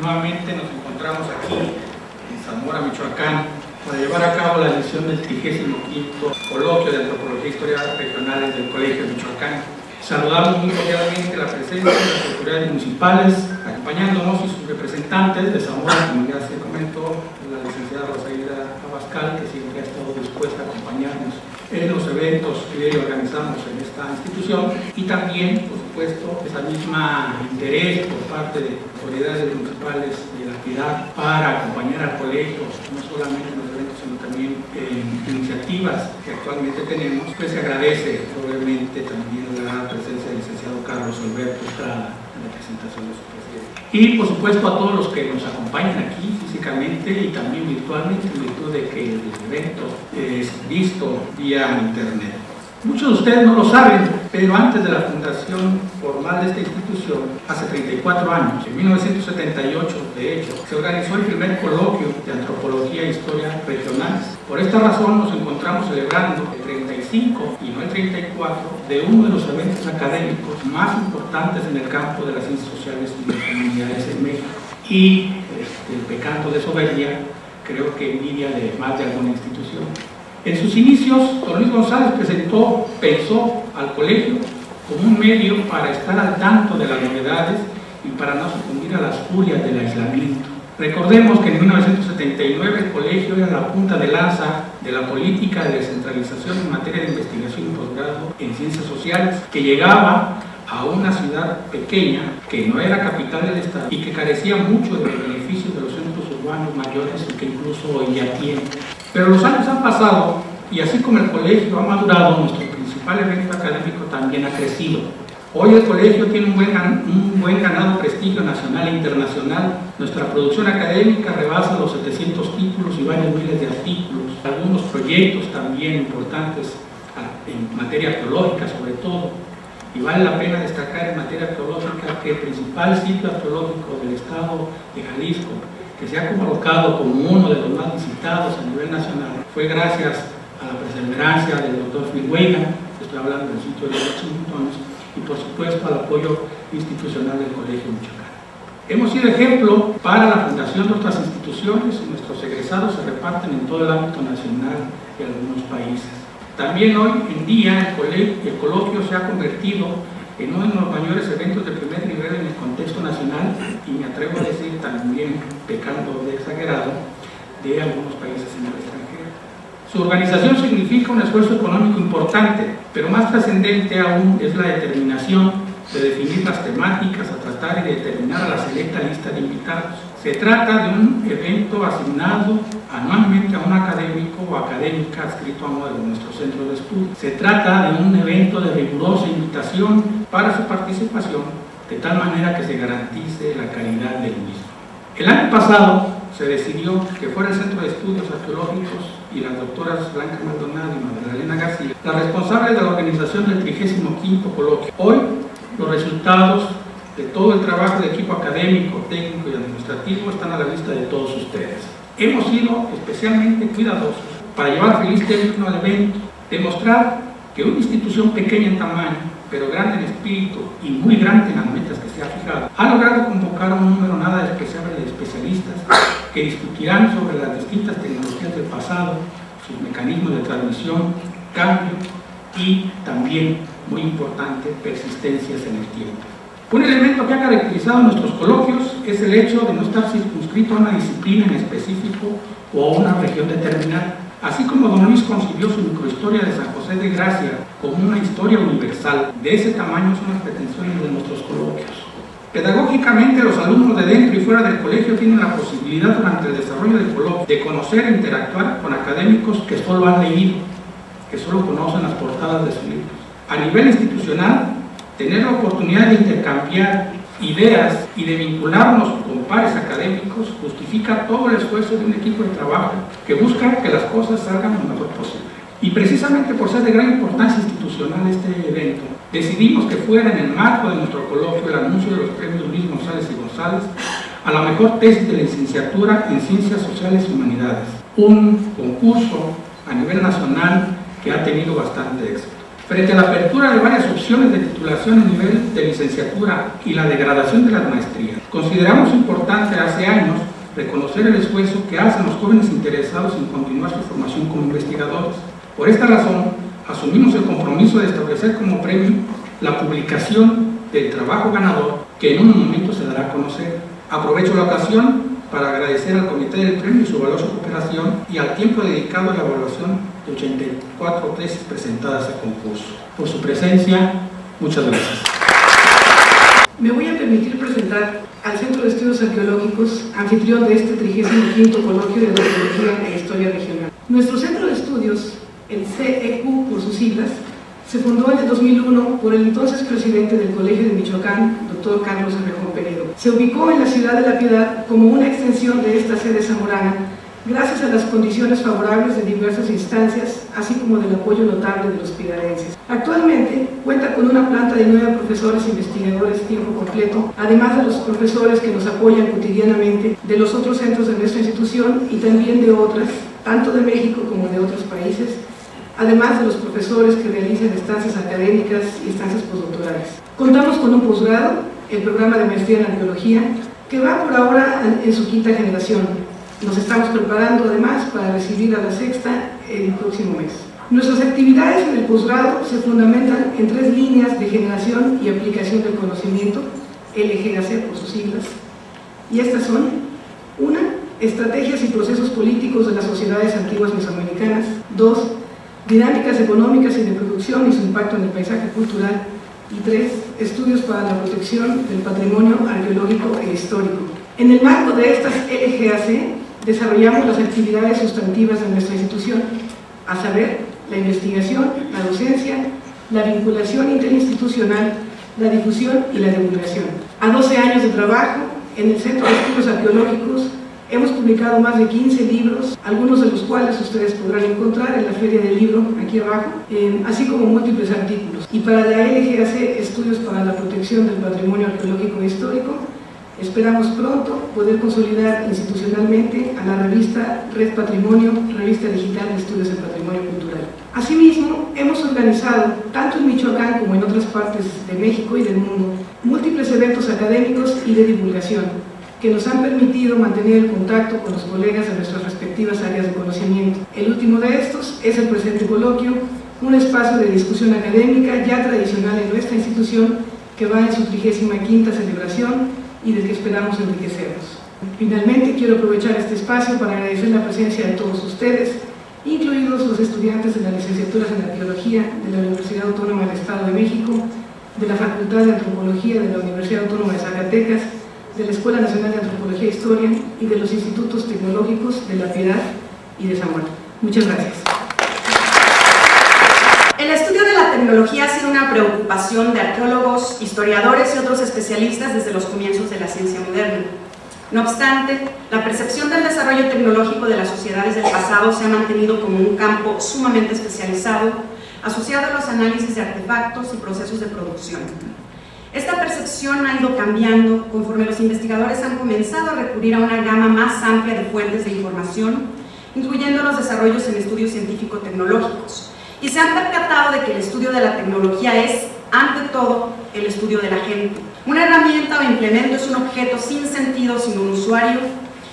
Nuevamente nos encontramos aquí en Zamora, Michoacán, para llevar a cabo la edición del 35º Coloquio de Antropología e Historia Regionales del Colegio Michoacán. Saludamos muy cordialmente la presencia de las autoridades municipales, acompañándonos y sus representantes de Zamora, como ya se comentó, la licenciada Rosaida Abascal, que siempre ha estado dispuesta a acompañarnos en los eventos que hoy organizamos en esta institución, y también, por supuesto, esa misma interés por parte de autoridades municipales de la entidad para acompañar al colegio, no solamente en los eventos, sino también en iniciativas que actualmente tenemos. Pues se agradece probablemente también la presencia del licenciado Carlos Alberto Estrada en la presentación de su presidente. Y por supuesto a todos los que nos acompañan aquí físicamente y también virtualmente, en virtud de que el evento es visto vía internet. Muchos de ustedes no lo saben, pero antes de la fundación formal de esta institución, hace 34 años, en 1978, de hecho, se organizó el primer coloquio de Antropología e Historia Regionales. Por esta razón nos encontramos celebrando el 35 y no el 34 de uno de los eventos académicos más importantes en el campo de las ciencias sociales y las humanidades en México. Y pecando de soberbia, creo que envidia de más de alguna institución. En sus inicios, don Luis González pensó al colegio como un medio para estar al tanto de las novedades y para no sucumbir a las furias del aislamiento. Recordemos que en 1979 el colegio era la punta de lanza de la política de descentralización en materia de investigación y posgrado en ciencias sociales, que llegaba a una ciudad pequeña que no era capital del estado y que carecía mucho de los beneficios de los centros urbanos mayores y que incluso hoy ya tiene. Pero los años han pasado y así como el colegio ha madurado, nuestro principal evento académico también ha crecido. Hoy el colegio tiene un buen ganado prestigio nacional e internacional. Nuestra producción académica rebasa los 700 títulos y varios miles de artículos. Algunos proyectos también importantes en materia arqueológica sobre todo. Y vale la pena destacar en materia arqueológica que el principal sitio arqueológico del estado de Jalisco, que se ha colocado como uno de los más visitados a nivel nacional, fue gracias a la perseverancia del doctor Filhuega, estoy hablando del sitio de los Montones, y por supuesto al apoyo institucional del Colegio Michoacán. Hemos sido ejemplo para la fundación de otras instituciones y nuestros egresados se reparten en todo el ámbito nacional y algunos países. También hoy en día el coloquio se ha convertido en uno de los mayores eventos de primer nivel en el contexto nacional y me atrevo a decir también, pecando de exagerado, de algunos países en el extranjero. Su organización significa un esfuerzo económico importante, pero más trascendente aún es la determinación de definir las temáticas a tratar y de determinar a la selecta lista de invitados. Se trata de un evento asignado anualmente a un académico o académica adscrito a uno de nuestros centros de estudio. Se trata de un evento de rigurosa invitación para su participación, de tal manera que se garantice la calidad del mismo. El año pasado se decidió que fuera el Centro de Estudios Arqueológicos y las doctoras Blanca Maldonado y Magdalena García las responsables de la organización del 35º coloquio. Hoy los resultados de todo el trabajo de equipo académico, técnico y administrativo están a la vista de todos ustedes. Hemos sido especialmente cuidadosos para llevar feliz término al evento, demostrar que una institución pequeña en tamaño, pero grande en espíritu y muy grande en las metas que se ha fijado, ha logrado convocar a un número nada despreciable de especialistas que discutirán sobre las distintas tecnologías del pasado, sus mecanismos de transmisión, cambio y también, muy importante, persistencias en el tiempo. Un elemento que ha caracterizado nuestros coloquios es el hecho de no estar circunscrito a una disciplina en específico o a una región determinada. Así como don Luis concibió su microhistoria de San José de Gracia como una historia universal, de ese tamaño son las pretensiones de nuestros coloquios. Pedagógicamente, los alumnos de dentro y fuera del colegio tienen la posibilidad durante el desarrollo del coloquio de conocer e interactuar con académicos que solo han leído, que solo conocen las portadas de sus libros. A nivel institucional, tener la oportunidad de intercambiar ideas y de vincularnos con pares académicos justifica todo el esfuerzo de un equipo de trabajo que busca que las cosas salgan lo mejor posible. Y precisamente por ser de gran importancia institucional este evento, decidimos que fuera en el marco de nuestro coloquio el anuncio de los premios Luis González y González a la mejor tesis de licenciatura en Ciencias Sociales y Humanidades, un concurso a nivel nacional que ha tenido bastante éxito. Frente a la apertura de varias opciones de titulación a nivel de licenciatura y la degradación de las maestrías, consideramos importante hace años reconocer el esfuerzo que hacen los jóvenes interesados en continuar su formación como investigadores. Por esta razón, asumimos el compromiso de establecer como premio la publicación del trabajo ganador, que en un momento se dará a conocer. Aprovecho la ocasión para agradecer al Comité del Premio su valiosa cooperación y al tiempo dedicado a la evaluación de 84 tesis presentadas a concurso. Por su presencia, muchas gracias. Me voy a permitir presentar al Centro de Estudios Arqueológicos, anfitrión de este 35º Coloquio de Arqueología e Historia Regional. Nuestro Centro de Estudios, el CEQ por sus siglas, se fundó en el 2001 por el entonces presidente del Colegio de Michoacán, Dr. Carlos Arrejón Peredo. Se ubicó en la ciudad de La Piedad como una extensión de esta sede zamorana, gracias a las condiciones favorables de diversas instancias, así como del apoyo notable de los pidadenses. Actualmente cuenta con una planta de 9 profesores investigadores tiempo completo, además de los profesores que nos apoyan cotidianamente de los otros centros de nuestra institución y también de otras, tanto de México como de otros países, además de los profesores que realizan estancias académicas y estancias postdoctorales. Contamos con un posgrado, el programa de maestría en arqueología, que va por ahora en su 5ª generación. Nos estamos preparando además para recibir a la 6ª el próximo mes. Nuestras actividades en el posgrado se fundamentan en 3 líneas de generación y aplicación del conocimiento, LGAC por sus siglas, y estas son: 1. Estrategias y procesos políticos de las sociedades antiguas mesoamericanas. 2. Dinámicas económicas y de producción y su impacto en el paisaje cultural. Y 3. Estudios para la protección del patrimonio arqueológico e histórico. En el marco de estas LGAC desarrollamos las actividades sustantivas de nuestra institución, a saber, la investigación, la docencia, la vinculación interinstitucional, la difusión y la divulgación. A 12 años de trabajo, en el Centro de Estudios Arqueológicos hemos publicado más de 15 libros, algunos de los cuales ustedes podrán encontrar en la Feria del Libro, aquí abajo, así como múltiples artículos. Y para la LGAC, Estudios para la Protección del Patrimonio Arqueológico e Histórico, esperamos pronto poder consolidar institucionalmente a la revista Red Patrimonio, revista digital de estudios en patrimonio cultural. Asimismo, hemos organizado, tanto en Michoacán como en otras partes de México y del mundo, múltiples eventos académicos y de divulgación, que nos han permitido mantener el contacto con los colegas de nuestras respectivas áreas de conocimiento. El último de estos es el presente coloquio, un espacio de discusión académica ya tradicional en nuestra institución, que va en su 35ª celebración y del que esperamos enriquecernos. Finalmente, quiero aprovechar este espacio para agradecer la presencia de todos ustedes, incluidos los estudiantes de las licenciaturas en Arqueología de la Universidad Autónoma del Estado de México, de la Facultad de Antropología de la Universidad Autónoma de Zacatecas, de la Escuela Nacional de Antropología e Historia y de los Institutos Tecnológicos de La Piedad y de Zamora. Muchas gracias. El estudio de la tecnología ha sido una preocupación de arqueólogos, historiadores y otros especialistas desde los comienzos de la ciencia moderna. No obstante, la percepción del desarrollo tecnológico de las sociedades del pasado se ha mantenido como un campo sumamente especializado, asociado a los análisis de artefactos y procesos de producción. Esta percepción ha ido cambiando conforme los investigadores han comenzado a recurrir a una gama más amplia de fuentes de información, incluyendo los desarrollos en estudios científico-tecnológicos, y se han percatado de que el estudio de la tecnología es, ante todo, el estudio de la gente. Una herramienta o implemento es un objeto sin sentido, sin un usuario,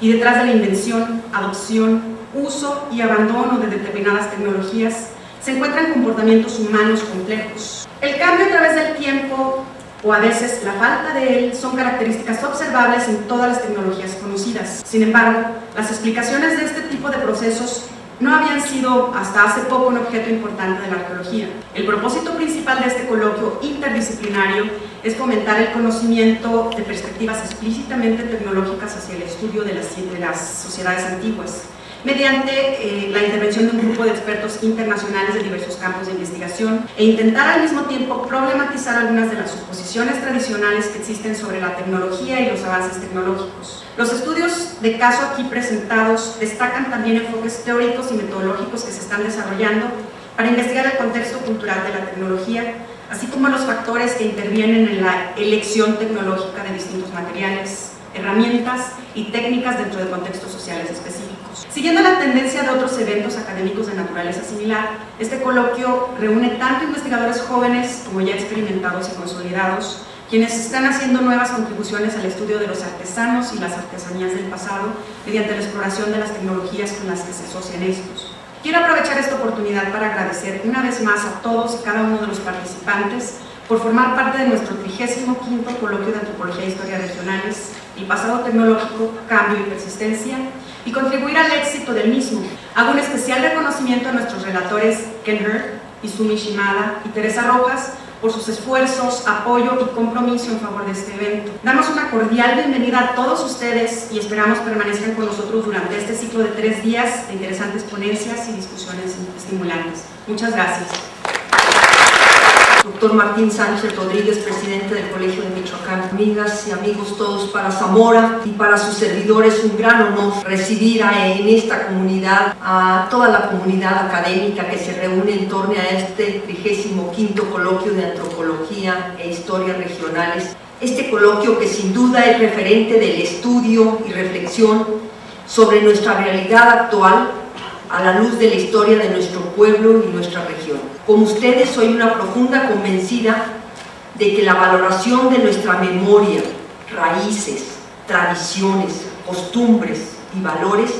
y detrás de la invención, adopción, uso y abandono de determinadas tecnologías se encuentran comportamientos humanos complejos. El cambio a través del tiempo, o a veces la falta de él, son características observables en todas las tecnologías conocidas. Sin embargo, las explicaciones de este tipo de procesos no habían sido hasta hace poco un objeto importante de la arqueología. El propósito principal de este coloquio interdisciplinario es fomentar el conocimiento de perspectivas explícitamente tecnológicas hacia el estudio de las sociedades antiguas, mediante la intervención de un grupo de expertos internacionales de diversos campos de investigación e intentar al mismo tiempo problematizar algunas de las suposiciones tradicionales que existen sobre la tecnología y los avances tecnológicos. Los estudios de caso aquí presentados destacan también enfoques teóricos y metodológicos que se están desarrollando para investigar el contexto cultural de la tecnología, así como los factores que intervienen en la elección tecnológica de distintos materiales, herramientas y técnicas dentro de contextos sociales específicos. Siguiendo la tendencia de otros eventos académicos de naturaleza similar, este coloquio reúne tanto investigadores jóvenes como ya experimentados y consolidados, quienes están haciendo nuevas contribuciones al estudio de los artesanos y las artesanías del pasado mediante la exploración de las tecnologías con las que se asocian estos. Quiero aprovechar esta oportunidad para agradecer una vez más a todos y cada uno de los participantes por formar parte de nuestro 35º Coloquio de Antropología e Historia Regionales, el pasado tecnológico, cambio y persistencia, y contribuir al éxito del mismo. Hago un especial reconocimiento a nuestros relatores Ken Hurt, Izumi Shimada y Teresa Rojas por sus esfuerzos, apoyo y compromiso en favor de este evento. Damos una cordial bienvenida a todos ustedes y esperamos permanezcan con nosotros durante este ciclo de 3 días de interesantes ponencias y discusiones estimulantes. Muchas gracias. Doctor Martín Sánchez Rodríguez, presidente del Colegio de Michoacán. Amigas y amigos todos, para Zamora y para sus servidores un gran honor recibir en esta comunidad a toda la comunidad académica que se reúne en torno a este 35º Coloquio de Antropología e Historia Regionales. Este coloquio que sin duda es referente del estudio y reflexión sobre nuestra realidad actual a la luz de la historia de nuestro pueblo y nuestra región. Como ustedes, soy una profunda convencida de que la valoración de nuestra memoria, raíces, tradiciones, costumbres y valores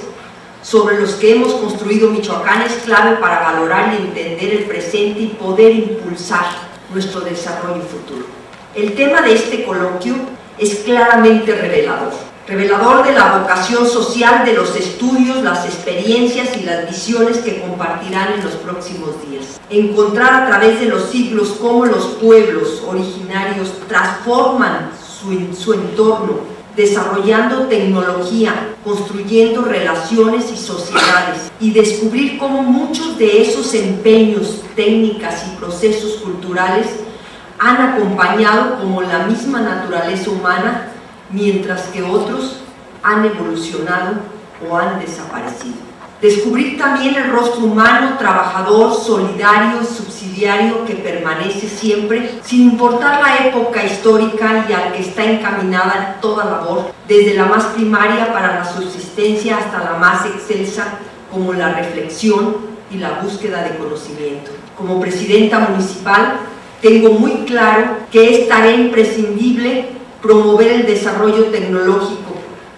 sobre los que hemos construido Michoacán es clave para valorar y entender el presente y poder impulsar nuestro desarrollo futuro. El tema de este coloquio es claramente revelador de la vocación social de los estudios, las experiencias y las visiones que compartirán en los próximos días. Encontrar a través de los siglos cómo los pueblos originarios transforman su entorno, desarrollando tecnología, construyendo relaciones y sociedades, y descubrir cómo muchos de esos empeños, técnicas y procesos culturales han acompañado como la misma naturaleza humana, mientras que otros han evolucionado o han desaparecido. Descubrir también el rostro humano, trabajador, solidario, subsidiario, que permanece siempre, sin importar la época histórica y al que está encaminada toda labor, desde la más primaria para la subsistencia hasta la más excelsa, como la reflexión y la búsqueda de conocimiento. Como presidenta municipal, tengo muy claro que es tarea imprescindible promover el desarrollo tecnológico,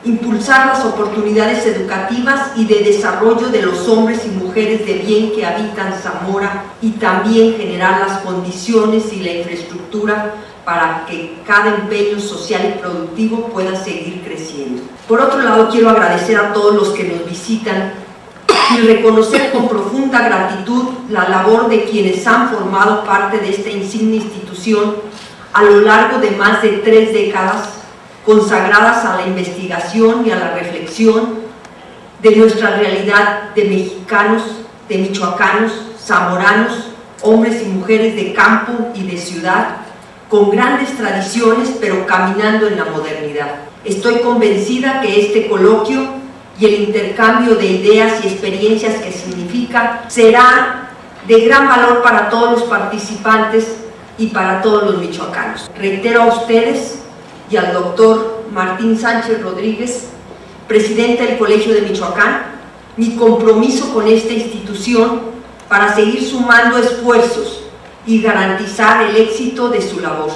impulsar las oportunidades educativas y de desarrollo de los hombres y mujeres de bien que habitan Zamora, y también generar las condiciones y la infraestructura para que cada empeño social y productivo pueda seguir creciendo. Por otro lado, quiero agradecer a todos los que nos visitan y reconocer con profunda gratitud la labor de quienes han formado parte de esta insigne institución a lo largo de más de 3 décadas, consagradas a la investigación y a la reflexión de nuestra realidad de mexicanos, de michoacanos, zamoranos, hombres y mujeres de campo y de ciudad, con grandes tradiciones pero caminando en la modernidad. Estoy convencida que este coloquio y el intercambio de ideas y experiencias que significa será de gran valor para todos los participantes y para todos los michoacanos. Reitero a ustedes y al doctor Martín Sánchez Rodríguez, presidente del Colegio de Michoacán, mi compromiso con esta institución para seguir sumando esfuerzos y garantizar el éxito de su labor,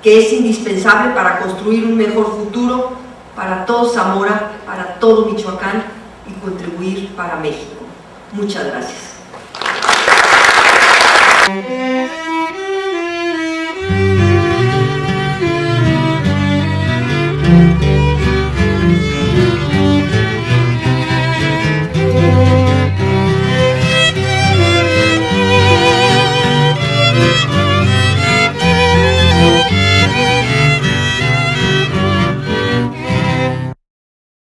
que es indispensable para construir un mejor futuro para todo Zamora, para todo Michoacán y contribuir para México. Muchas gracias.